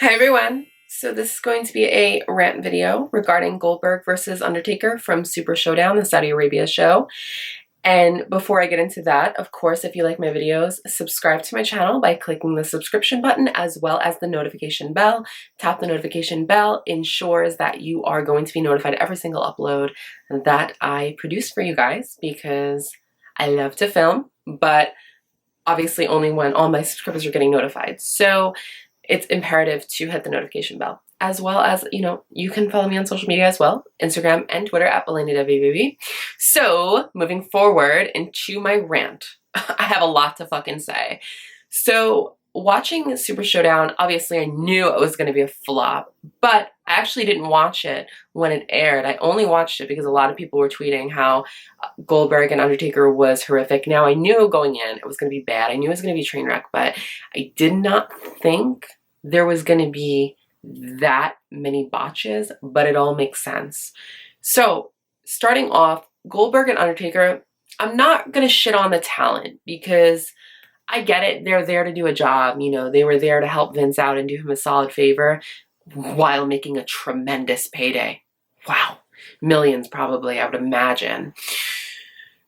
Hi everyone! So this is going to be a rant video regarding Goldberg versus Undertaker from Super Showdown, the Saudi Arabia show. And before I get into that, of course, if you like my videos, subscribe to my channel by clicking the subscription button as well as the notification bell. Tap the notification bell ensures that you are going to be notified every single upload that I produce for you guys because I love to film, but obviously only when all my subscribers are getting notified. So it's imperative to hit the notification bell. As well as, you can follow me on social media as well, Instagram and Twitter at BelaneyWWE. So, moving forward into my rant. I have a lot to fucking say. So, watching Super Showdown, obviously I knew it was going to be a flop, but I actually didn't watch it when it aired. I only watched it because a lot of people were tweeting how Goldberg and Undertaker was horrific. Now, I knew going in it was going to be bad. I knew it was going to be a train wreck, but I did not think there was going to be that many botches, but it all makes sense. So, starting off, Goldberg and Undertaker, I'm not going to shit on the talent because I get it. They're there to do a job. They were there to help Vince out and do him a solid favor while making a tremendous payday. Wow. Millions probably, I would imagine.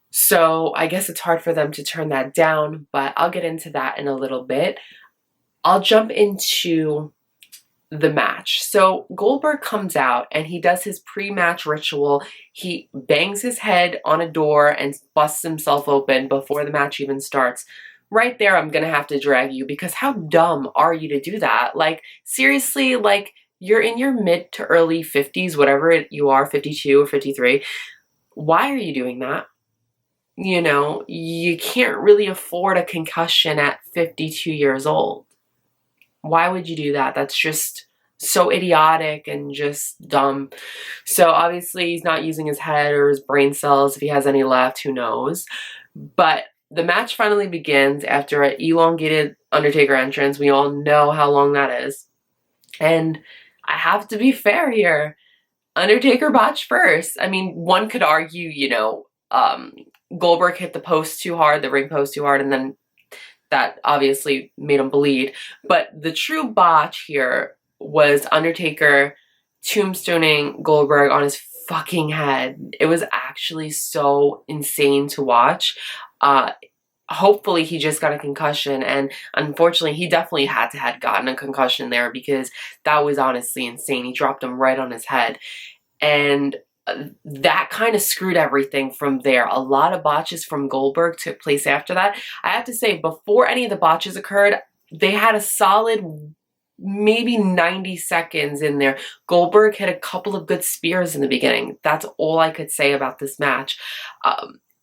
So I guess it's hard for them to turn that down, but I'll get into that in a little bit. I'll jump into the match. So Goldberg comes out and he does his pre-match ritual. He bangs his head on a door and busts himself open before the match even starts. Right there, I'm gonna have to drag you because how dumb are you to do that? Like, seriously, like, you're in your mid to early 50s, whatever you are, 52 or 53. Why are you doing that? You can't really afford a concussion at 52 years old. Why would you do that? That's just so idiotic and just dumb. So obviously he's not using his head or his brain cells. If he has any left, who knows? But the match finally begins after an elongated Undertaker entrance. We all know how long that is. And I have to be fair here. Undertaker botched first. I mean, one could argue, Goldberg hit the post too hard, the ring post too hard, and then that obviously made him bleed. But the true botch here was Undertaker tombstoning Goldberg on his fucking head. It was actually so insane to watch. Hopefully he just got a concussion, and unfortunately he definitely had to have gotten a concussion there because that was honestly insane. He dropped him right on his head, and that kind of screwed everything from there. A lot of botches from Goldberg took place after that. I have to say, before any of the botches occurred, they had a solid maybe 90 seconds in there. Goldberg hit a couple of good spears in the beginning. That's all I could say about this match.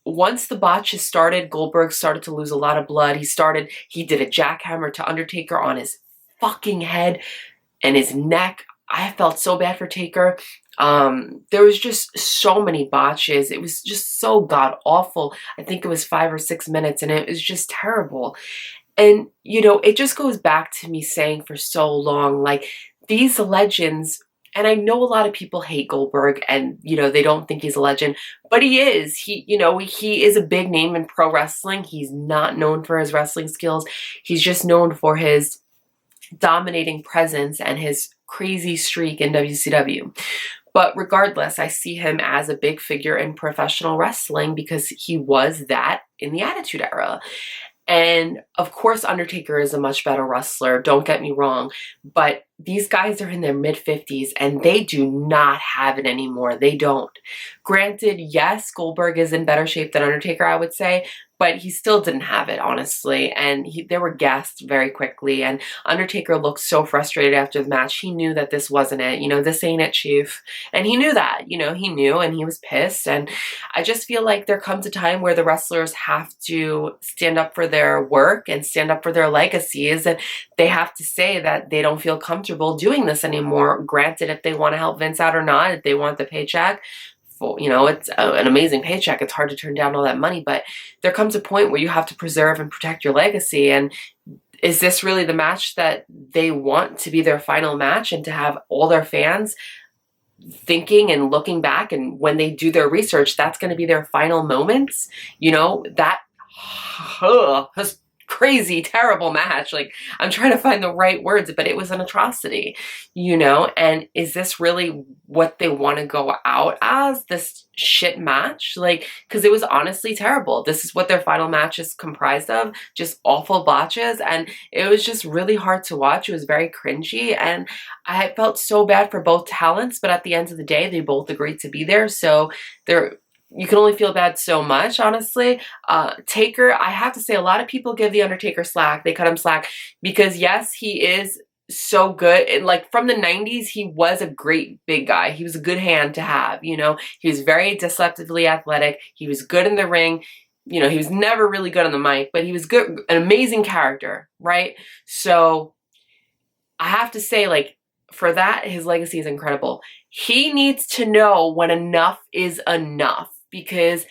Once the botches started, Goldberg started to lose a lot of blood. He did a jackhammer to Undertaker on his fucking head and his neck. I felt so bad for Taker. There was just so many botches. It was just so god awful. I think it was 5 or 6 minutes and it was just terrible. And, it just goes back to me saying for so long, like, these legends, and I know a lot of people hate Goldberg and, they don't think he's a legend, but he is. He is a big name in pro wrestling. He's not known for his wrestling skills. He's just known for his dominating presence and his crazy streak in WCW. But regardless, I see him as a big figure in professional wrestling because he was that in the Attitude Era. And of course, Undertaker is a much better wrestler, don't get me wrong, but these guys are in their mid-50s and they do not have it anymore. They don't. Granted, yes, Goldberg is in better shape than Undertaker, I would say, but he still didn't have it, honestly, and they were gassed very quickly, and Undertaker looked so frustrated after the match. He knew that this wasn't it. This ain't it, Chief. And he knew that. He knew, and he was pissed, and I just feel like there comes a time where the wrestlers have to stand up for their work and stand up for their legacies, and they have to say that they don't feel comfortable doing this anymore. Granted, if they want to help Vince out or not, if they want the paycheck, it's an amazing paycheck. It's hard to turn down all that money, but there comes a point where you have to preserve and protect your legacy. And is this really the match that they want to be their final match and to have all their fans thinking and looking back, and when they do their research, that's going to be their final moments? That has crazy, terrible match. Like, I'm trying to find the right words, but it was an atrocity, you know? And is this really what they want to go out as, this shit match? Like, because it was honestly terrible. This is what their final match is comprised of, just awful botches, and it was just really hard to watch. It was very cringy, and I felt so bad for both talents, but at the end of the day, they both agreed to be there, so you can only feel bad so much, honestly. Taker, I have to say, a lot of people give the Undertaker slack. They cut him slack because, yes, he is so good. And, like, from the 90s, he was a great big guy. He was a good hand to have, you know. He was very deceptively athletic. He was good in the ring. You know, he was never really good on the mic, but he was good, an amazing character, right? So I have to say, like, for that, his legacy is incredible. He needs to know when enough is enough, because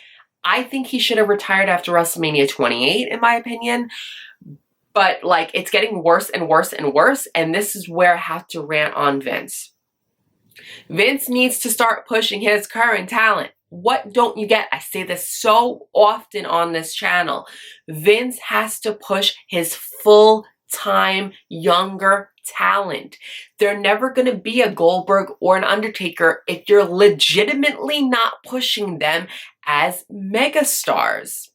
I think he should have retired after WrestleMania 28, in my opinion. But, like, it's getting worse and worse and worse, and this is where I have to rant on Vince. Vince needs to start pushing his current talent. What don't you get? I say this so often on this channel. Vince has to push his full-time younger talent. They're never going to be a Goldberg or an Undertaker if you're legitimately not pushing them as megastars.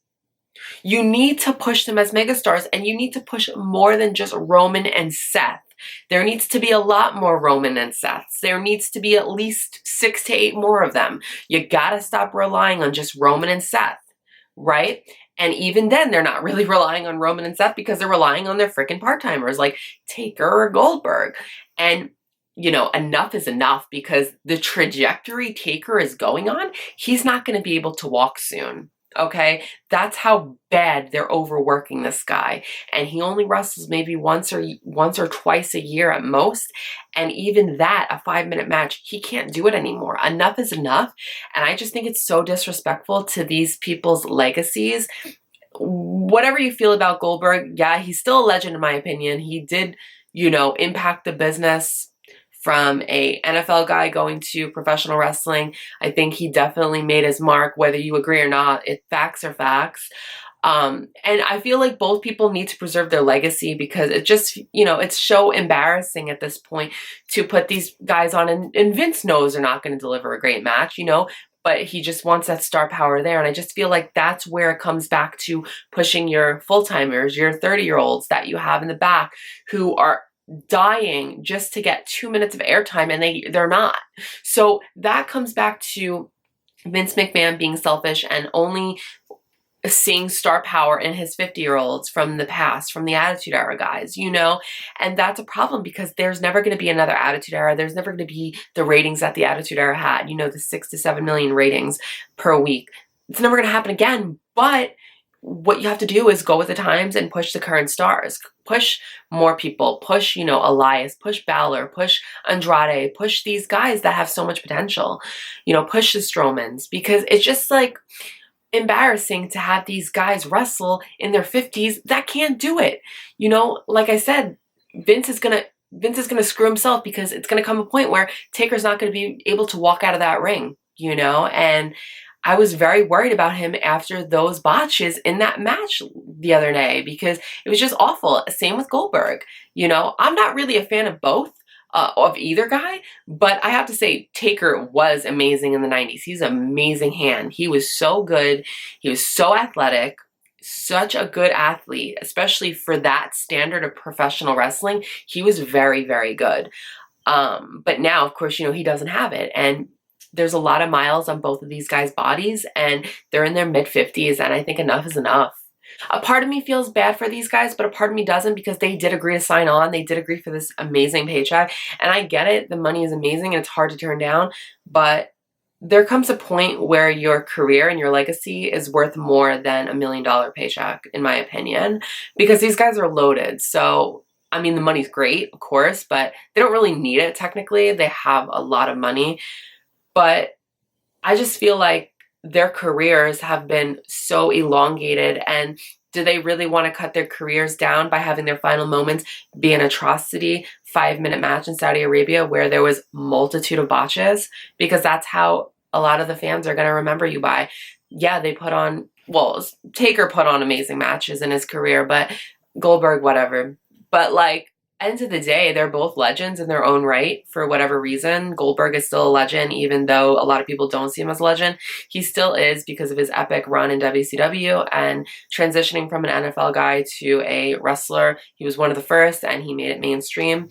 You need to push them as megastars, and you need to push more than just Roman and Seth. There needs to be a lot more Roman and Seths. There needs to be at least 6 to 8 more of them. You gotta stop relying on just Roman and Seth, right? And even then, they're not really relying on Roman and Seth because they're relying on their freaking part-timers like Taker or Goldberg. And, you know, enough is enough, because the trajectory Taker is going on, he's not going to be able to walk soon. Okay, that's how bad they're overworking this guy, and he only wrestles maybe once or twice a year at most, and even that, a 5-minute match, he can't do it anymore. Enough is enough, and I just think it's so disrespectful to these people's legacies. Whatever you feel about Goldberg, yeah, he's still a legend in my opinion. He did, you know, impact the business from a NFL guy going to professional wrestling. I think he definitely made his mark, whether you agree or not. Facts are facts. And I feel like both people need to preserve their legacy, because it just, you know, it's so embarrassing at this point to put these guys on, and Vince knows they're not going to deliver a great match, you know, but he just wants that star power there. And I just feel like that's where it comes back to pushing your full-timers, your 30-year-olds that you have in the back who are dying just to get 2 minutes of airtime, and they're not. So that comes back to Vince McMahon being selfish and only seeing star power in his 50-year-olds from the past, from the Attitude Era guys, you know? And that's a problem, because there's never going to be another Attitude Era. There's never going to be the ratings that the Attitude Era had, you know, the 6 to 7 million ratings per week. It's never going to happen again. But what you have to do is go with the times and push the current stars. Push more people. Push, you know, Elias. Push Balor. Push Andrade. Push these guys that have so much potential. You know, push the Strowmans. Because it's just, like, embarrassing to have these guys wrestle in their 50s that can't do it. You know, like I said, Vince is gonna screw himself, because it's gonna come a point where Taker's not gonna be able to walk out of that ring, you know? And I was very worried about him after those botches in that match the other day, because it was just awful. Same with Goldberg. You know, I'm not really a fan of both, of either guy, but I have to say Taker was amazing in the 90s. He's an amazing hand. He was so good. He was so athletic, such a good athlete, especially for that standard of professional wrestling. He was very, very good. But now, of course, you know, he doesn't have it. And there's a lot of miles on both of these guys' bodies, and they're in their mid-50s, and I think enough is enough. A part of me feels bad for these guys, but a part of me doesn't, because they did agree to sign on. They did agree for this amazing paycheck, and I get it. The money is amazing, and it's hard to turn down, but there comes a point where your career and your legacy is worth more than $1 million paycheck, in my opinion, because these guys are loaded. So, I mean, the money's great, of course, but they don't really need it technically. They have a lot of money. But I just feel like their careers have been so elongated, and do they really want to cut their careers down by having their final moments be an atrocity 5-minute match in Saudi Arabia where there was multitude of botches? Because that's how a lot of the fans are going to remember you by. yeah, they put on, well, Taker put on amazing matches in his career, but Goldberg, whatever. But like, end of the day, they're both legends in their own right for whatever reason. Goldberg is still a legend, even though a lot of people don't see him as a legend. He still is because of his epic run in WCW and transitioning from an NFL guy to a wrestler. He was one of the first and he made it mainstream.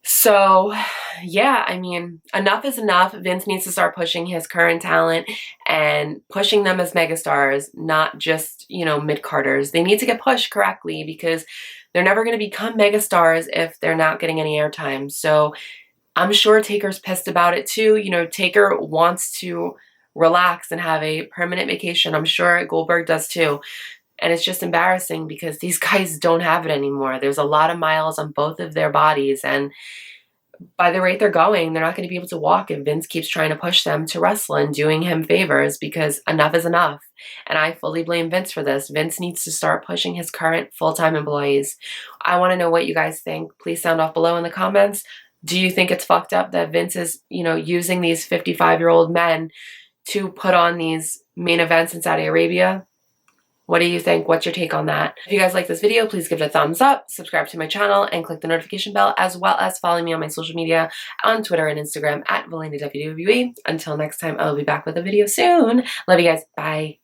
So, yeah, I mean, enough is enough. Vince needs to start pushing his current talent and pushing them as megastars, not just, you know, mid-carders. They need to get pushed correctly because they're never going to become megastars if they're not getting any airtime. So I'm sure Taker's pissed about it too. You know, Taker wants to relax and have a permanent vacation. I'm sure Goldberg does too. And it's just embarrassing because these guys don't have it anymore. There's a lot of miles on both of their bodies. And by the rate they're going, they're not going to be able to walk if Vince keeps trying to push them to wrestle and doing him favors, because enough is enough. And I fully blame Vince for this. Vince needs to start pushing his current full-time employees. I want to know what you guys think. Please sound off below in the comments. Do you think it's fucked up that Vince is, you know, using these 55-year-old men to put on these main events in Saudi Arabia? What do you think? What's your take on that? If you guys like this video, please give it a thumbs up, subscribe to my channel, and click the notification bell, as well as follow me on my social media on Twitter and Instagram at ValenaWWE. Until next time, I'll be back with a video soon. Love you guys. Bye.